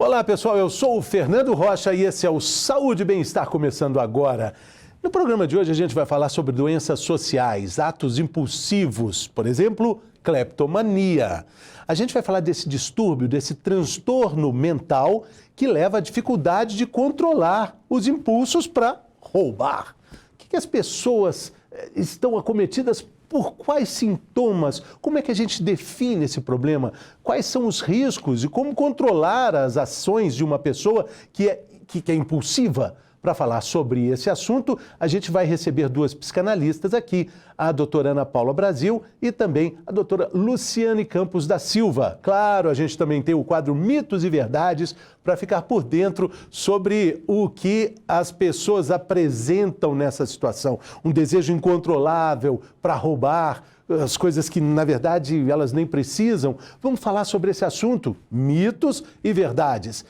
Olá pessoal, eu sou o Fernando Rocha e esse é o Saúde e Bem-Estar começando agora. No programa de hoje a gente vai falar sobre doenças sociais, atos impulsivos, por exemplo, cleptomania. A gente vai falar desse distúrbio, desse transtorno mental que leva à dificuldade de controlar os impulsos para roubar. O que as pessoas estão acometidas por quais sintomas? Como é que a gente define esse problema? Quais são os riscos e como controlar as ações de uma pessoa que é impulsiva? Para falar sobre esse assunto, a gente vai receber duas psicanalistas aqui, a doutora Ana Paula Brasil e também a doutora Luciane Campos da Silva. Claro, a gente também tem o quadro Mitos e Verdades para ficar por dentro sobre o que as pessoas apresentam nessa situação. Um desejo incontrolável para roubar, as coisas que, na verdade, elas nem precisam. Vamos falar sobre esse assunto, mitos e verdades.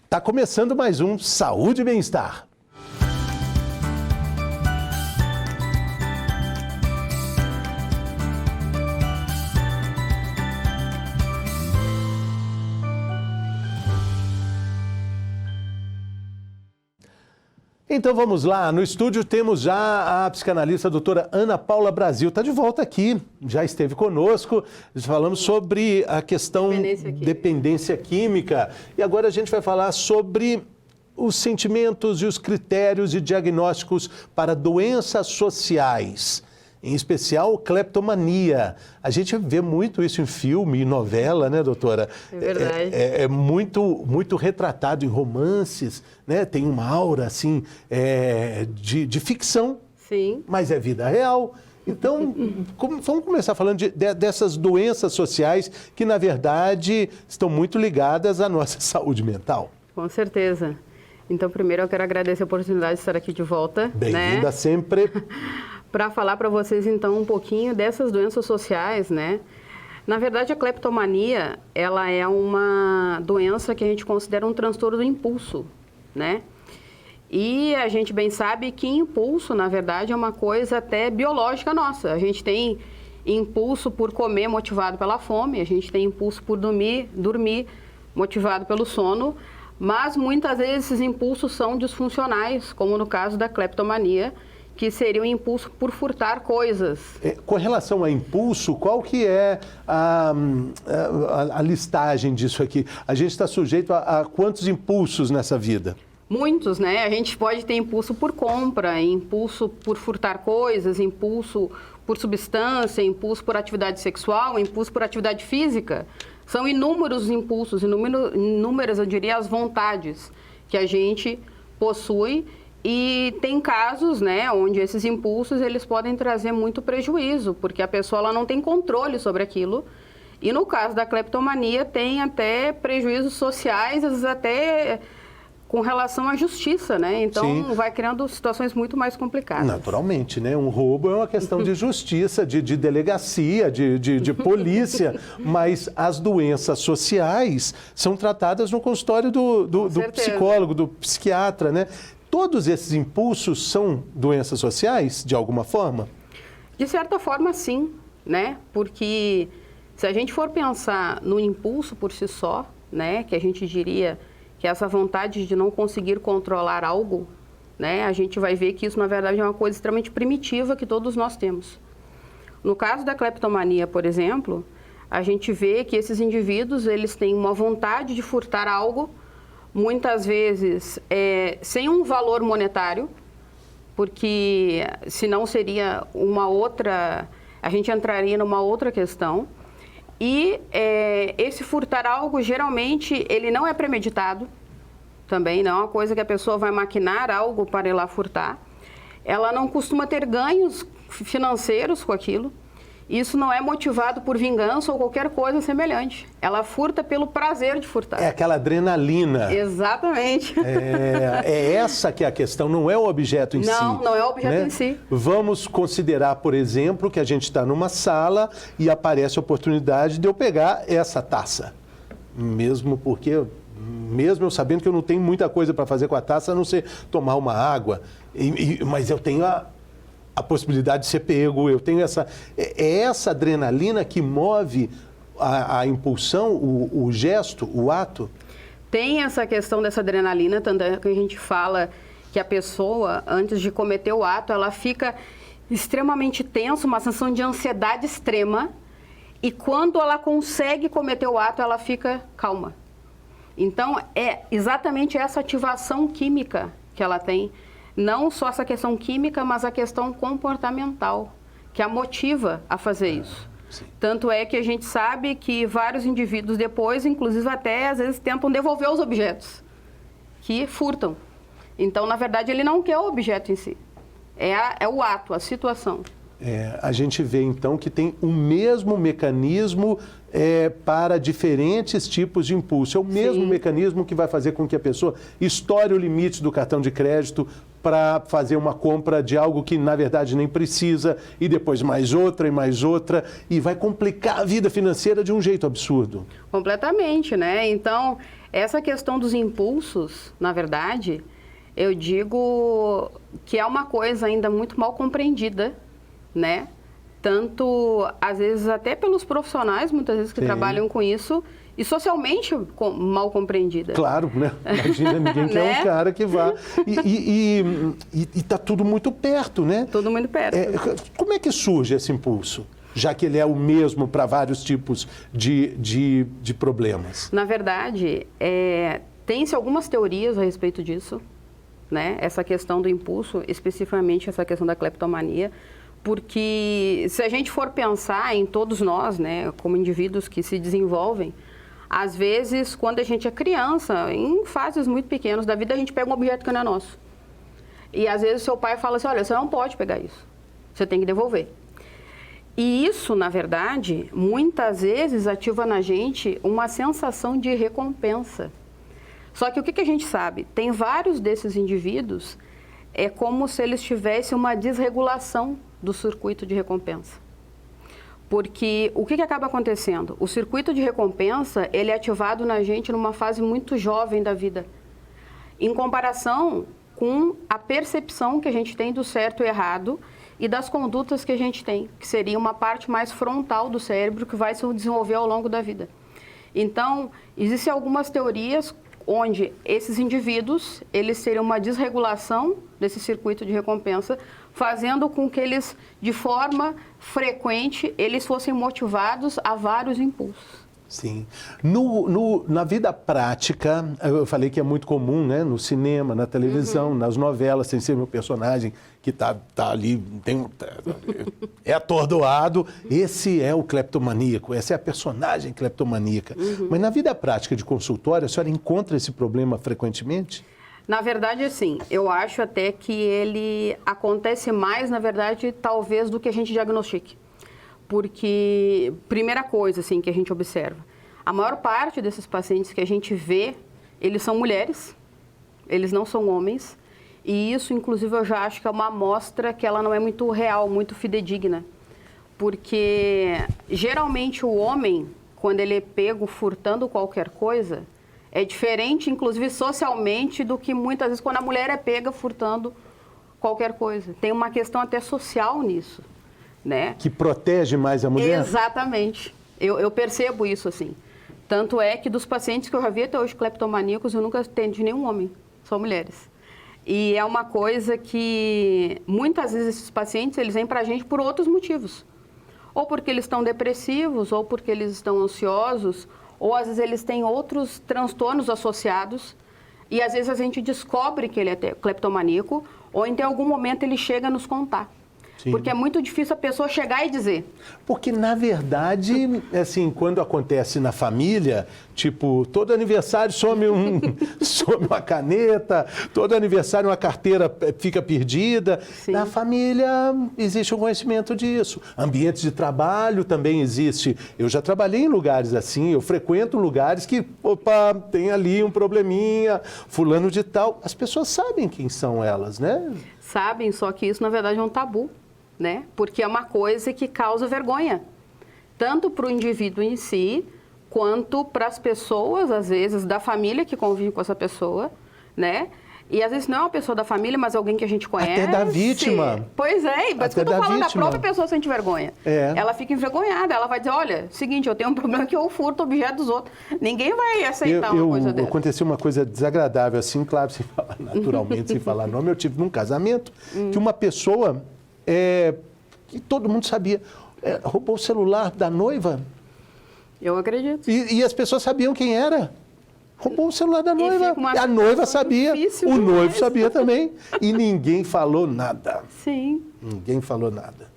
Está começando mais um Saúde e Bem-Estar. Então vamos lá, no estúdio temos já a psicanalista a doutora Ana Paula Brasil, está de volta aqui, já esteve conosco, falamos sobre a questão dependência química e agora a gente vai falar sobre os sentimentos e os critérios e diagnósticos para doenças sociais, em especial cleptomania. A gente vê muito isso em filme e novela, né, doutora? É verdade. É muito retratado em romances, né? Tem uma aura, assim, de ficção. Sim. Mas é vida real. Então, vamos começar falando dessas doenças sociais que, na verdade, estão muito ligadas à nossa saúde mental. Com certeza. Então, primeiro eu quero agradecer a oportunidade de estar aqui de volta. Bem-vinda, né? Sempre. Para falar para vocês, então, um pouquinho dessas doenças sociais, né? Na verdade, a cleptomania, ela é uma doença que a gente considera um transtorno do impulso, né? E a gente bem sabe que impulso, na verdade, é uma coisa até biológica nossa. A gente tem impulso por comer motivado pela fome, a gente tem impulso por dormir motivado pelo sono, mas muitas vezes esses impulsos são disfuncionais, como no caso da cleptomania, que seria um impulso por furtar coisas. Com relação a impulso, qual que é a listagem disso aqui? A gente está sujeito a quantos impulsos nessa vida? Muitos, né? A gente pode ter impulso por compra, impulso por furtar coisas, impulso por substância, impulso por atividade sexual, impulso por atividade física. São inúmeros os impulsos, inúmeras, eu diria, as vontades que a gente possui. E tem casos, né, onde esses impulsos eles podem trazer muito prejuízo, porque a pessoa ela não tem controle sobre aquilo. E no caso da cleptomania tem até prejuízos sociais, às vezes até com relação à justiça, né? Então Sim. Vai criando situações muito mais complicadas. Naturalmente, né? Um roubo é uma questão de justiça, de delegacia, de polícia, mas as doenças sociais são tratadas no consultório do psicólogo, do psiquiatra, né? Todos esses impulsos são doenças sociais, de alguma forma? De certa forma, sim, né? Porque se a gente for pensar no impulso por si só, né? Que a gente diria que essa vontade de não conseguir controlar algo, né? A gente vai ver que isso, na verdade, é uma coisa extremamente primitiva que todos nós temos. No caso da cleptomania, por exemplo, a gente vê que esses indivíduos, eles têm uma vontade de furtar algo, muitas vezes sem um valor monetário, porque senão seria uma outra, a gente entraria numa outra questão. E esse furtar algo, geralmente, ele não é premeditado, também não é uma coisa que a pessoa vai maquinar algo para ir lá furtar. Ela não costuma ter ganhos financeiros com aquilo. Isso não é motivado por vingança ou qualquer coisa semelhante. Ela furta pelo prazer de furtar. É aquela adrenalina. Exatamente. É essa que é a questão, não é o objeto em si. Não é o objeto né? em si. Vamos considerar, por exemplo, que a gente está numa sala e aparece a oportunidade de eu pegar essa taça. Mesmo eu sabendo que eu não tenho muita coisa para fazer com a taça, a não ser tomar uma água. Mas eu tenho a possibilidade de ser pego, eu tenho essa adrenalina que move a impulsão, o gesto, o ato? Tem essa questão dessa adrenalina, tanto é que a gente fala que a pessoa, antes de cometer o ato, ela fica extremamente tensa, uma sensação de ansiedade extrema, e quando ela consegue cometer o ato, ela fica calma. Então, é exatamente essa ativação química que ela tem, não só essa questão química, mas a questão comportamental, que a motiva a fazer isso. Sim. Tanto é que a gente sabe que vários indivíduos depois, inclusive até às vezes tentam devolver os objetos que furtam. Então, na verdade, ele não quer o objeto em si. É o ato, a situação. A gente vê, então, que tem o mesmo mecanismo para diferentes tipos de impulso. É o mesmo mecanismo que vai fazer com que a pessoa estoure o limite do cartão de crédito para fazer uma compra de algo que, na verdade, nem precisa, e depois mais outra, e vai complicar a vida financeira de um jeito absurdo. Completamente, né? Então, essa questão dos impulsos, na verdade, eu digo que é uma coisa ainda muito mal compreendida, né? Tanto, às vezes, até pelos profissionais, muitas vezes, que trabalham com isso, e socialmente mal compreendida. Claro, né? Imagina, ninguém quer um cara que vá. E tá tudo muito perto, né? Tudo muito perto. Como é que surge esse impulso? Já que ele é o mesmo para vários tipos de problemas. Na verdade, tem-se algumas teorias a respeito disso, né? Essa questão do impulso, especificamente essa questão da cleptomania, porque se a gente for pensar em todos nós, né, como indivíduos que se desenvolvem, às vezes, quando a gente é criança, em fases muito pequenas da vida, a gente pega um objeto que não é nosso. E às vezes o seu pai fala assim, olha, você não pode pegar isso, você tem que devolver. E isso, na verdade, muitas vezes ativa na gente uma sensação de recompensa. Só que o que a gente sabe? Tem vários desses indivíduos, é como se eles tivessem uma desregulação do circuito de recompensa. Porque o que acaba acontecendo? O circuito de recompensa, ele é ativado na gente numa fase muito jovem da vida, em comparação com a percepção que a gente tem do certo e errado e das condutas que a gente tem, que seria uma parte mais frontal do cérebro que vai se desenvolver ao longo da vida. Então, existem algumas teorias onde esses indivíduos, eles teriam uma desregulação desse circuito de recompensa, fazendo com que eles, de forma frequente, eles fossem motivados a vários impulsos. Sim. Na vida prática, eu falei que é muito comum, né? No cinema, na televisão, nas novelas, tem sempre um personagem que tá ali, é atordoado. Esse é o cleptomaníaco, essa é a personagem cleptomaníaca. Mas na vida prática de consultório, a senhora encontra esse problema frequentemente? Na verdade, assim, eu acho até que ele acontece mais, na verdade, talvez, do que a gente diagnostique. Porque, primeira coisa, assim, que a gente observa, a maior parte desses pacientes que a gente vê, eles são mulheres, eles não são homens, e isso, inclusive, eu já acho que é uma amostra que ela não é muito real, muito fidedigna. Porque, geralmente, o homem, quando ele é pego furtando qualquer coisa, é diferente, inclusive, socialmente, do que muitas vezes quando a mulher é pega furtando qualquer coisa. Tem uma questão até social nisso. Né? Que protege mais a mulher? Exatamente. Eu percebo isso, assim. Tanto é que dos pacientes que eu já vi até hoje cleptomaníacos, eu nunca atendi nenhum homem, só mulheres. E é uma coisa que, muitas vezes, esses pacientes, eles vêm pra gente por outros motivos. Ou porque eles estão depressivos, ou porque eles estão ansiosos, ou às vezes eles têm outros transtornos associados, e às vezes a gente descobre que ele é cleptomaníaco, ou em algum momento ele chega a nos contar. Sim. Porque é muito difícil a pessoa chegar e dizer. Porque, na verdade, assim, quando acontece na família, tipo, todo aniversário some uma caneta, todo aniversário uma carteira fica perdida. Sim. Na família existe um conhecimento disso. Ambientes de trabalho também existe. Eu já trabalhei em lugares assim, eu frequento lugares que, opa, tem ali um probleminha, fulano de tal. As pessoas sabem quem são elas, né? Sabem, só que isso, na verdade, é um tabu. Né? Porque é uma coisa que causa vergonha, tanto para o indivíduo em si, quanto para as pessoas, às vezes, da família que convive com essa pessoa, né? E às vezes não é uma pessoa da família, mas alguém que a gente conhece. Até da vítima. Pois é, mas que eu tô falando, a própria pessoa sente vergonha. É. Ela fica envergonhada, ela vai dizer, olha, seguinte, eu tenho um problema que eu furto objeto dos outros. Ninguém vai aceitar uma coisa dessa. Aconteceu uma coisa desagradável, assim, claro, sem falar naturalmente, sem falar nome. Eu tive num casamento que uma pessoa, que todo mundo sabia, roubou o celular da noiva. Eu acredito. E as pessoas sabiam quem era. Roubou o celular da noiva. A noiva sabia, o demais. noivo sabia também. E ninguém falou nada. Sim. Ninguém falou nada.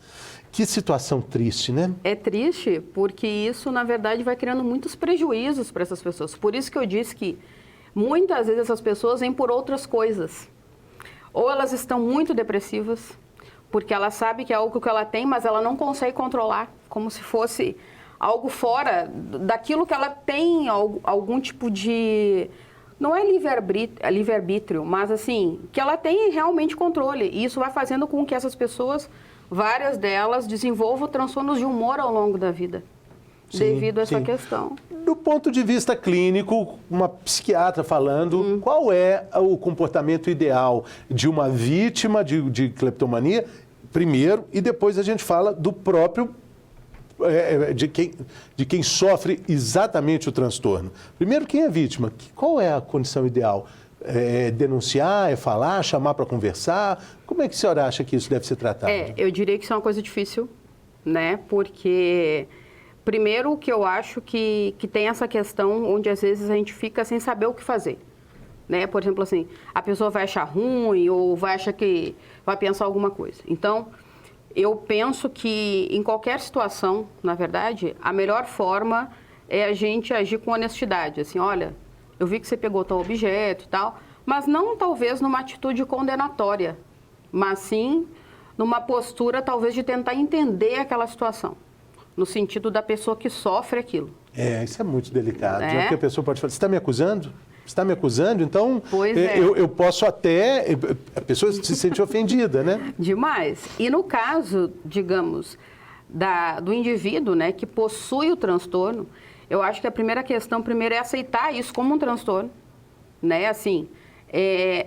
Que situação triste, né? É triste porque isso, na verdade, vai criando muitos prejuízos para essas pessoas. Por isso que eu disse que muitas vezes essas pessoas vêm por outras coisas. Ou elas estão muito depressivas, porque ela sabe que é algo que ela tem, mas ela não consegue controlar, como se fosse algo fora daquilo que ela tem, algum tipo de... Não é livre-arbítrio, mas assim, que ela tem realmente controle. E isso vai fazendo com que essas pessoas, várias delas, desenvolvam transtornos de humor ao longo da vida, devido a essa questão. Do ponto de vista clínico, uma psiquiatra falando, qual é o comportamento ideal de uma vítima de cleptomania, primeiro, e depois a gente fala do próprio de quem sofre exatamente o transtorno. Primeiro, quem é vítima? Qual é a condição ideal? É denunciar, é falar, chamar para conversar? Como é que a senhora acha que isso deve ser tratado? Eu diria que isso é uma coisa difícil, né? Porque, primeiro, que eu acho que tem essa questão onde, às vezes, a gente fica sem saber o que fazer. Né? Por exemplo, assim, a pessoa vai achar ruim ou vai achar que vai pensar alguma coisa. Então, eu penso que em qualquer situação, na verdade, a melhor forma é a gente agir com honestidade. Assim, olha, eu vi que você pegou tal objeto e tal, mas não talvez numa atitude condenatória, mas sim numa postura talvez de tentar entender aquela situação, no sentido da pessoa que sofre aquilo. Isso é muito delicado. Já porque a pessoa pode falar, você está me acusando? Você está me acusando? Então, eu posso até... A pessoa se sente ofendida, né? Demais. E no caso, digamos, do indivíduo, né, que possui o transtorno, eu acho que a primeira questão, primeiro, é aceitar isso como um transtorno, né? Assim,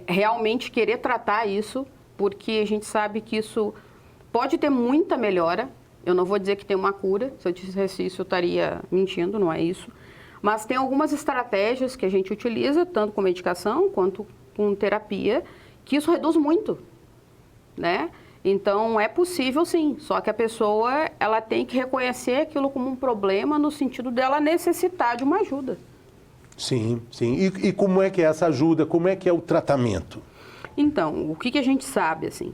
realmente querer tratar isso, porque a gente sabe que isso pode ter muita melhora. Eu não vou dizer que tem uma cura. Se eu dissesse isso, eu estaria mentindo, não é isso. Mas tem algumas estratégias que a gente utiliza, tanto com medicação quanto com terapia, que isso reduz muito, né? Então, é possível sim, só que a pessoa ela tem que reconhecer aquilo como um problema no sentido dela necessitar de uma ajuda. Sim, sim. E como é que é essa ajuda? Como é que é o tratamento? Então, o que a gente sabe, assim,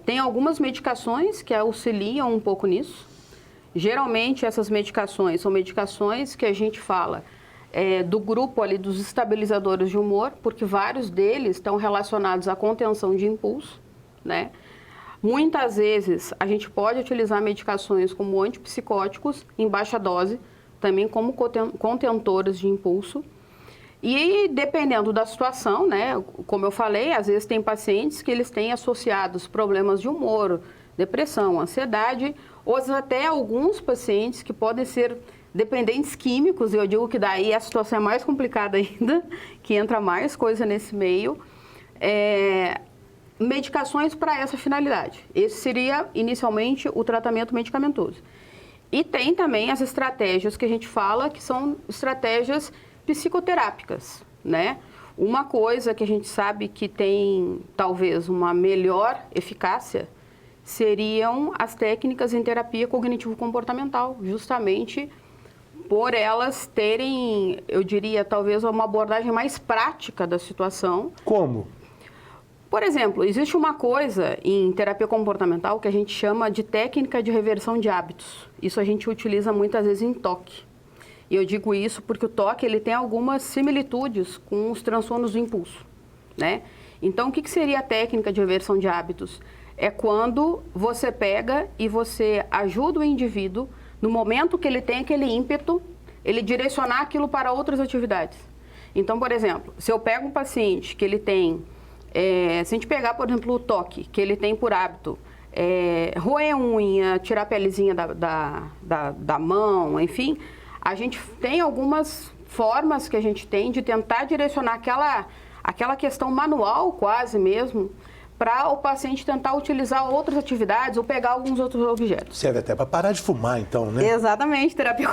tem algumas medicações que auxiliam um pouco nisso. Geralmente, essas medicações são medicações que a gente fala do grupo ali dos estabilizadores de humor, porque vários deles estão relacionados à contenção de impulso, né? Muitas vezes, a gente pode utilizar medicações como antipsicóticos em baixa dose, também como contentores de impulso. E dependendo da situação, né? Como eu falei, às vezes tem pacientes que eles têm associados problemas de humor, depressão, ansiedade, ou até alguns pacientes que podem ser dependentes químicos, e eu digo que daí a situação é mais complicada ainda, que entra mais coisa nesse meio, medicações para essa finalidade. Esse seria, inicialmente, o tratamento medicamentoso. E tem também as estratégias que a gente fala, que são estratégias psicoterápicas, né? Uma coisa que a gente sabe que tem, talvez, uma melhor eficácia seriam as técnicas em terapia cognitivo-comportamental, justamente por elas terem, eu diria, talvez uma abordagem mais prática da situação. Como? Por exemplo, existe uma coisa em terapia comportamental que a gente chama de técnica de reversão de hábitos. Isso a gente utiliza muitas vezes em toque. E eu digo isso porque o toque ele tem algumas similitudes com os transtornos do impulso, né? Então, o que seria a técnica de reversão de hábitos? É quando você pega e você ajuda o indivíduo, no momento que ele tem aquele ímpeto, ele direcionar aquilo para outras atividades. Então, por exemplo, se eu pego um paciente que ele tem, se a gente pegar, por exemplo, o toque, que ele tem por hábito, roer a unha, tirar a pelezinha da mão, enfim, a gente tem algumas formas que a gente tem de tentar direcionar aquela questão manual quase mesmo, para o paciente tentar utilizar outras atividades ou pegar alguns outros objetos. Serve até para parar de fumar, então, né? Exatamente. Terapia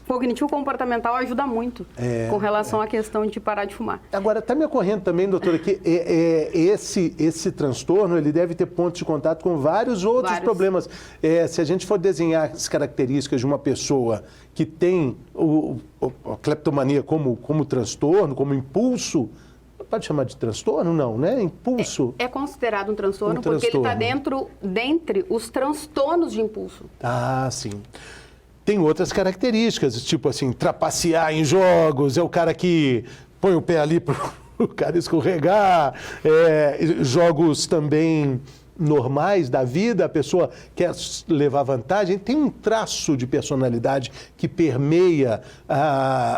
cognitivo-comportamental ajuda muito com relação à questão de parar de fumar. Agora, está me ocorrendo também, doutora, que esse transtorno, ele deve ter pontos de contato com vários outros problemas. Se a gente for desenhar as características de uma pessoa que tem a cleptomania como transtorno, como impulso, pode chamar de transtorno? Não, né? Impulso. É considerado um transtorno porque ele está dentre os transtornos de impulso. Ah, sim. Tem outras características, tipo assim, trapacear em jogos, é o cara que põe o pé ali para o cara escorregar, jogos também normais da vida, a pessoa quer levar vantagem, tem um traço de personalidade que permeia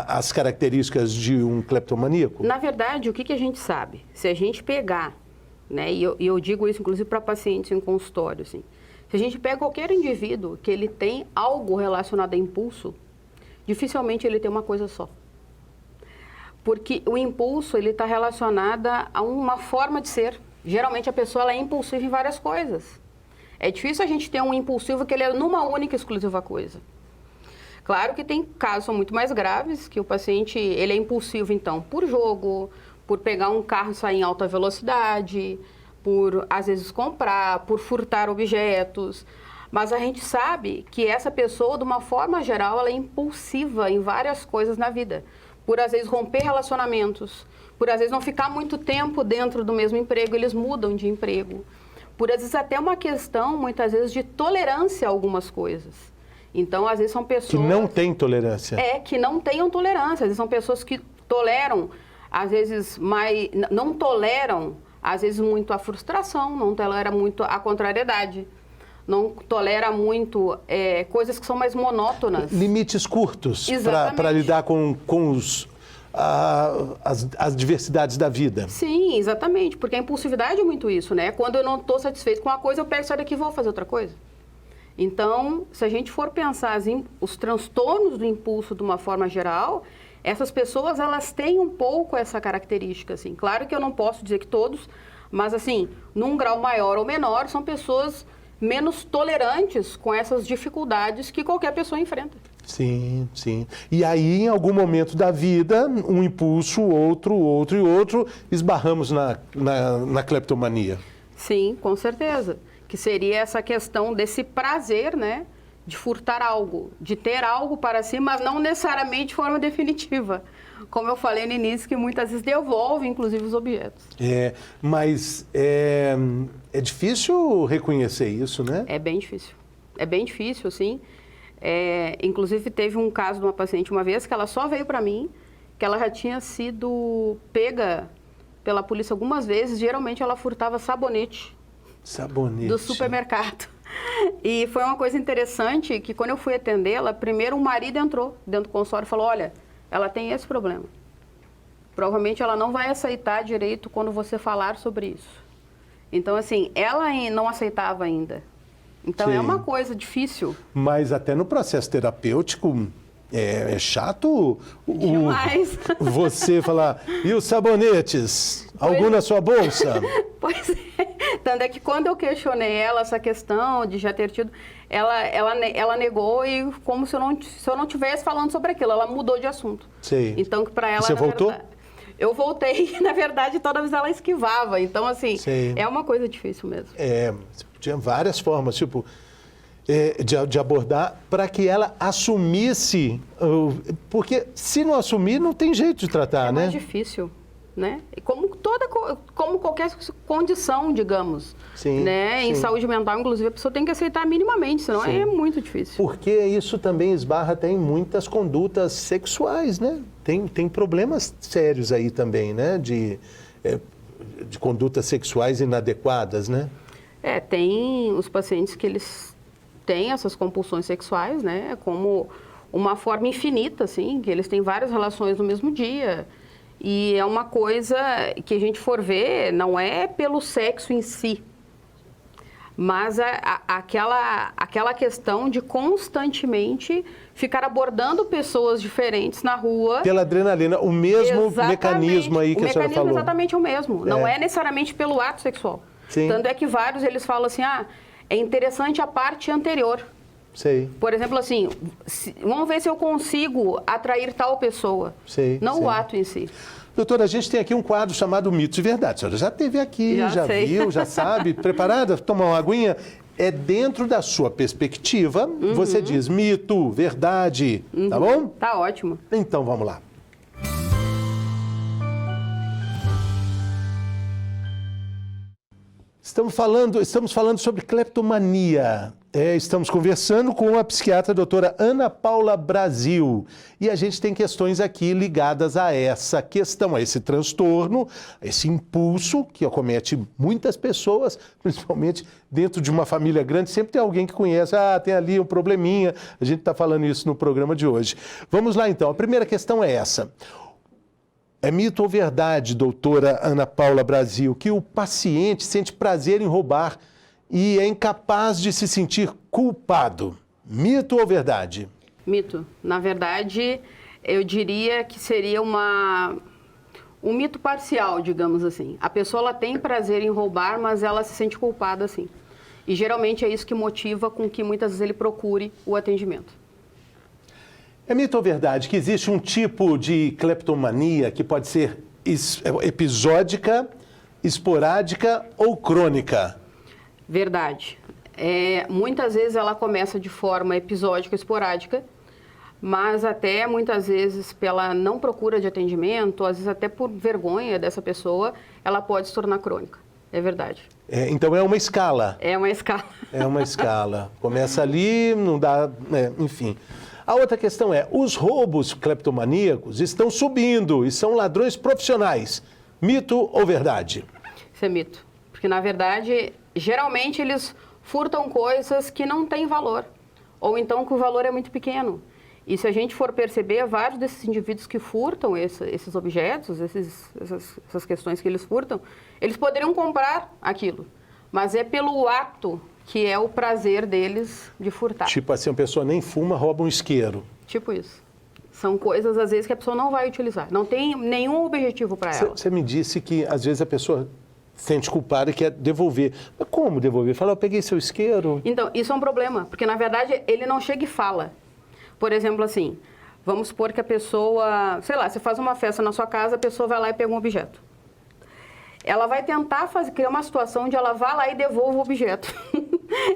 as características de um cleptomaníaco? Na verdade, o que a gente sabe? Se a gente pegar, né, e eu digo isso inclusive para pacientes em consultório, assim, se a gente pega qualquer indivíduo que ele tem algo relacionado a impulso, dificilmente ele tem uma coisa só. Porque o impulso, ele está relacionado a uma forma de ser. Geralmente a pessoa ela é impulsiva em várias coisas. É difícil a gente ter um impulsivo que ele é numa única e exclusiva coisa. Claro que tem casos são muito mais graves, que o paciente ele é impulsivo então por jogo, por pegar um carro e sair em alta velocidade, por às vezes comprar, por furtar objetos. Mas a gente sabe que essa pessoa, de uma forma geral, ela é impulsiva em várias coisas na vida. Por às vezes romper relacionamentos, por às vezes não ficar muito tempo dentro do mesmo emprego, eles mudam de emprego. Por às vezes até uma questão, muitas vezes, de tolerância a algumas coisas. Então, às vezes são pessoas... Que não têm tolerância. Que não tenham tolerância. Às vezes são pessoas que toleram, às vezes, não toleram, às vezes, muito a frustração, não tolera muito a contrariedade, não tolera muito coisas que são mais monótonas. Limites curtos para lidar com as diversidades da vida. Sim, exatamente, porque a impulsividade é muito isso, né? Quando eu não estou satisfeito com uma coisa, eu pego isso daqui e vou fazer outra coisa. Então, se a gente for pensar os transtornos do impulso de uma forma geral, essas pessoas, elas têm um pouco essa característica, assim. Claro que eu não posso dizer que todos, mas, assim, num grau maior ou menor, são pessoas menos tolerantes com essas dificuldades que qualquer pessoa enfrenta. Sim, sim. E aí, em algum momento da vida, um impulso, outro, esbarramos na cleptomania. Sim, com certeza. Que seria essa questão desse prazer, né? De furtar algo, de ter algo para si, mas não necessariamente de forma definitiva. Como eu falei no início, que muitas vezes devolve, inclusive, os objetos. Mas é difícil reconhecer isso, né? É bem difícil. É bem difícil, sim. Inclusive, teve um caso de uma paciente uma vez que ela só veio para mim, que ela já tinha sido pega pela polícia algumas vezes. Geralmente, ela furtava sabonete. Sabonete. Do supermercado. E foi uma coisa interessante que quando eu fui atendê-la, primeiro o marido entrou dentro do consultório e falou, olha, ela tem esse problema. Provavelmente ela não vai aceitar direito quando você falar sobre isso. Então, assim, ela não aceitava ainda. Então, Sim. É uma coisa difícil. Mas até no processo terapêutico é chato Demais. Você falar, e os sabonetes? Algum na sua bolsa? Pois é. Tanto é que quando eu questionei ela essa questão de já ter tido, ela negou e como se eu não estivesse falando sobre aquilo, ela mudou de assunto. Sim. Então, que para ela, Você voltou? Verdade, eu voltei e, na verdade, toda vez ela esquivava. Então, assim, Sim. É uma coisa difícil mesmo. Tinha várias formas, tipo, de abordar para que ela assumisse, porque se não assumir, não tem jeito de tratar, né? É mais difícil, né? Como qualquer condição, digamos. Sim, né? sim. Em saúde mental, inclusive, a pessoa tem que aceitar minimamente, senão Sim. é muito difícil. Porque isso também esbarra até em muitas condutas sexuais, né? Tem problemas sérios aí também, né? De condutas sexuais inadequadas, né? Tem os pacientes que eles têm essas compulsões sexuais, né? Como uma forma infinita, assim, que eles têm várias relações no mesmo dia. E é uma coisa que a gente for ver, não é pelo sexo em si. mas aquela questão de constantemente ficar abordando pessoas diferentes na rua. Pela adrenalina, o mesmo mecanismo aí que a senhora falou. O mecanismo é exatamente o mesmo, não é necessariamente pelo ato sexual. Sim. Tanto é que vários, eles falam assim, é interessante a parte anterior. Sei. Por exemplo, assim, vamos ver se eu consigo atrair tal pessoa, não o ato em si. Doutora, a gente tem aqui um quadro chamado Mitos e Verdades. A senhora já esteve aqui, já viu, já sabe. Preparada? Tomar uma aguinha? É dentro da sua perspectiva, você diz mito, verdade, tá bom? Tá ótimo. Então, vamos lá. Estamos falando sobre cleptomania. Estamos conversando com a psiquiatra doutora Ana Paula Brasil. E a gente tem questões aqui ligadas a essa questão, a esse transtorno, a esse impulso que acomete muitas pessoas, principalmente dentro de uma família grande. Sempre tem alguém que conhece, tem ali um probleminha. A gente está falando isso no programa de hoje. Vamos lá, então. A primeira questão é essa. É mito ou verdade, doutora Ana Paula Brasil, que o paciente sente prazer em roubar e é incapaz de se sentir culpado? Mito ou verdade? Mito. Na verdade, eu diria que seria um mito parcial, digamos assim. A pessoa ela tem prazer em roubar, mas ela se sente culpada, sim. E geralmente é isso que motiva com que muitas vezes ele procure o atendimento. É mito ou verdade que existe um tipo de cleptomania que pode ser episódica, esporádica ou crônica? Verdade. Muitas vezes ela começa de forma episódica, esporádica, mas até muitas vezes pela não procura de atendimento, às vezes até por vergonha dessa pessoa, ela pode se tornar crônica. É verdade. Então é uma escala. É uma escala. É uma escala. Começa ali, não dá, enfim. A outra questão é, os roubos cleptomaníacos estão subindo e são ladrões profissionais. Mito ou verdade? Isso é mito. Porque, na verdade, geralmente eles furtam coisas que não têm valor. Ou então que o valor é muito pequeno. E se a gente for perceber, vários desses indivíduos que furtam esses objetos, essas questões que eles furtam, eles poderiam comprar aquilo. Mas é pelo ato que é o prazer deles de furtar. Tipo assim, a pessoa nem fuma, rouba um isqueiro. Tipo isso. São coisas, às vezes, que a pessoa não vai utilizar. Não tem nenhum objetivo para ela. Você me disse que, às vezes, a pessoa sente culpada e quer devolver. Mas como devolver? Fala, eu peguei seu isqueiro. Então, isso é um problema, porque, na verdade, ele não chega e fala. Por exemplo, assim, vamos supor que a pessoa, sei lá, você faz uma festa na sua casa, a pessoa vai lá e pega um objeto. Ela vai tentar criar uma situação onde ela vá lá e devolva o objeto.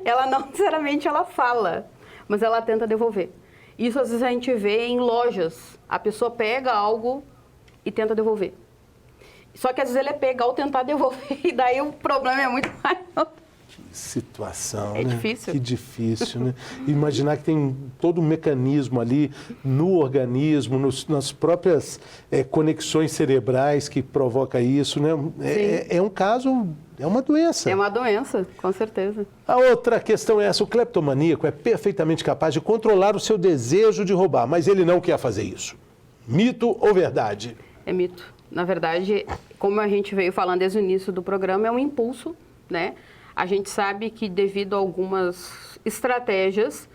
Ela não necessariamente ela fala, mas ela tenta devolver. Isso às vezes a gente vê em lojas. A pessoa pega algo e tenta devolver. Só que às vezes ele é pegar ou tentar devolver e daí o problema é muito maior. Que situação, né? É difícil. Que difícil, né? Imaginar que tem todo um mecanismo ali no organismo, nas próprias conexões cerebrais que provoca isso, né? É um caso, é uma doença. É uma doença, com certeza. A outra questão é essa, o cleptomaníaco é perfeitamente capaz de controlar o seu desejo de roubar, mas ele não quer fazer isso. Mito ou verdade? É mito. Na verdade, como a gente veio falando desde o início do programa, é um impulso, né? A gente sabe que devido a algumas estratégias,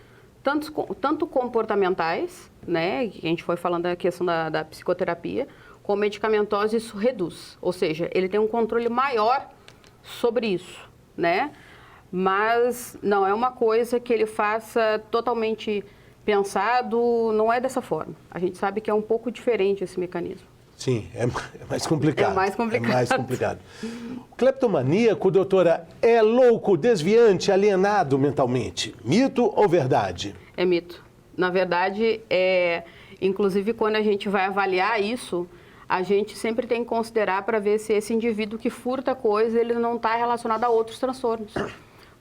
tanto comportamentais, né, que a gente foi falando da questão da psicoterapia, como medicamentosa, isso reduz. Ou seja, ele tem um controle maior sobre isso, né? Mas não é uma coisa que ele faça totalmente pensado, não é dessa forma. A gente sabe que é um pouco diferente esse mecanismo. Sim, é mais complicado. É mais complicado. É mais complicado. O cleptomaníaco, doutora, é louco, desviante, alienado mentalmente. Mito ou verdade? É mito. Na verdade, inclusive quando a gente vai avaliar isso, a gente sempre tem que considerar para ver se esse indivíduo que furta coisa, ele não está relacionado a outros transtornos.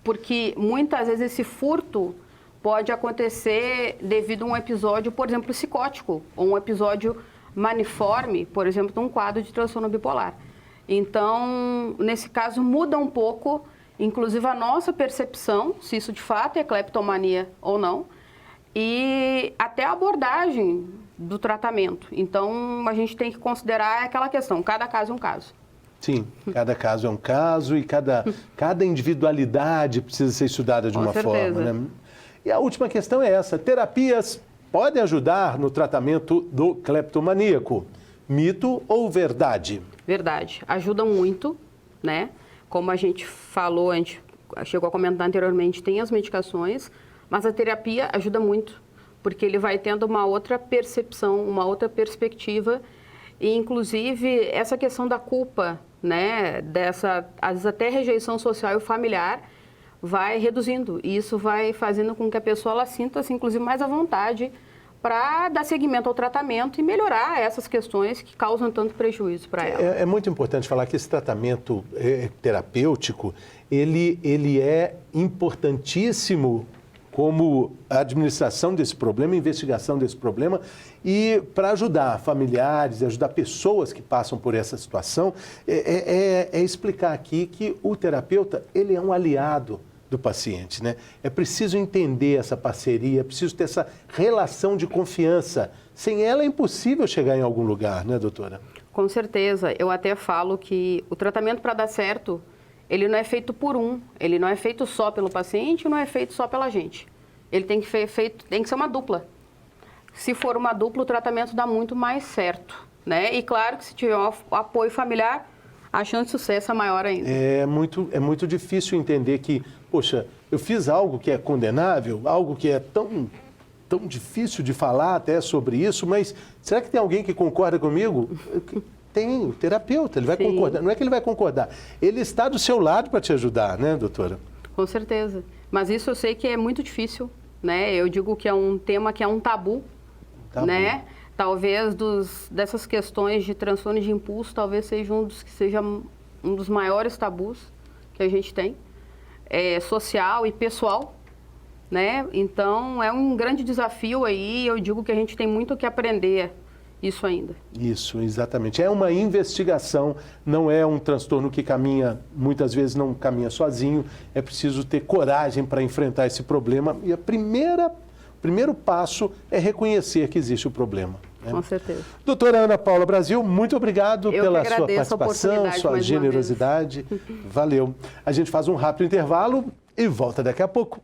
Porque muitas vezes esse furto pode acontecer devido a um episódio, por exemplo, psicótico, ou um episódio maniforme, por exemplo, de um quadro de transtorno bipolar. Então, nesse caso, muda um pouco, inclusive a nossa percepção, se isso de fato é cleptomania ou não, e até a abordagem do tratamento. Então, a gente tem que considerar aquela questão, cada caso é um caso. Sim, cada caso é um caso e cada individualidade precisa ser estudada de uma forma, né? E a última questão é essa: terapias podem ajudar no tratamento do cleptomaníaco? Mito ou verdade? Verdade. Ajudam muito, né? Como a gente falou, a gente chegou a comentar anteriormente, tem as medicações, mas a terapia ajuda muito, porque ele vai tendo uma outra percepção, uma outra perspectiva, e inclusive essa questão da culpa, né, às vezes até rejeição social e familiar, vai reduzindo, e isso vai fazendo com que a pessoa ela sinta-se, inclusive, mais à vontade para dar seguimento ao tratamento e melhorar essas questões que causam tanto prejuízo para ela. É muito importante falar que esse tratamento terapêutico, ele é importantíssimo como a administração desse problema, investigação desse problema, e para ajudar familiares, ajudar pessoas que passam por essa situação, é explicar aqui que o terapeuta, ele é um aliado do paciente, né? É preciso entender essa parceria, é preciso ter essa relação de confiança. Sem ela é impossível chegar em algum lugar, né, doutora? Com certeza. Eu até falo que o tratamento, para dar certo, ele não é feito por ele não é feito só pelo paciente, não é feito só pela gente. Ele tem que ser uma dupla. Se for uma dupla, o tratamento dá muito mais certo, né? E claro que se tiver um apoio familiar, a chance de sucesso é maior ainda. É muito difícil entender que, poxa, eu fiz algo que é condenável, algo que é tão difícil de falar até sobre isso, mas será que tem alguém que concorda comigo? Tem, o terapeuta, ele vai concordar. Não é que ele vai concordar, ele está do seu lado para te ajudar, né, doutora? Com certeza. Mas isso eu sei que é muito difícil, né? Eu digo que é um tema que é um tabu, né? Talvez dessas questões de transtorno de impulso, talvez seja um dos maiores tabus que a gente tem, social e pessoal, né? Então, é um grande desafio aí, eu digo que a gente tem muito que aprender isso ainda. Isso, exatamente. É uma investigação, não é um transtorno que caminha, muitas vezes não caminha sozinho, é preciso ter coragem para enfrentar esse problema e o primeiro passo é reconhecer que existe o problema. Né? Com certeza. Doutora Ana Paula Brasil, muito obrigado pela sua participação, sua mais generosidade. Valeu. A gente faz um rápido intervalo e volta daqui a pouco.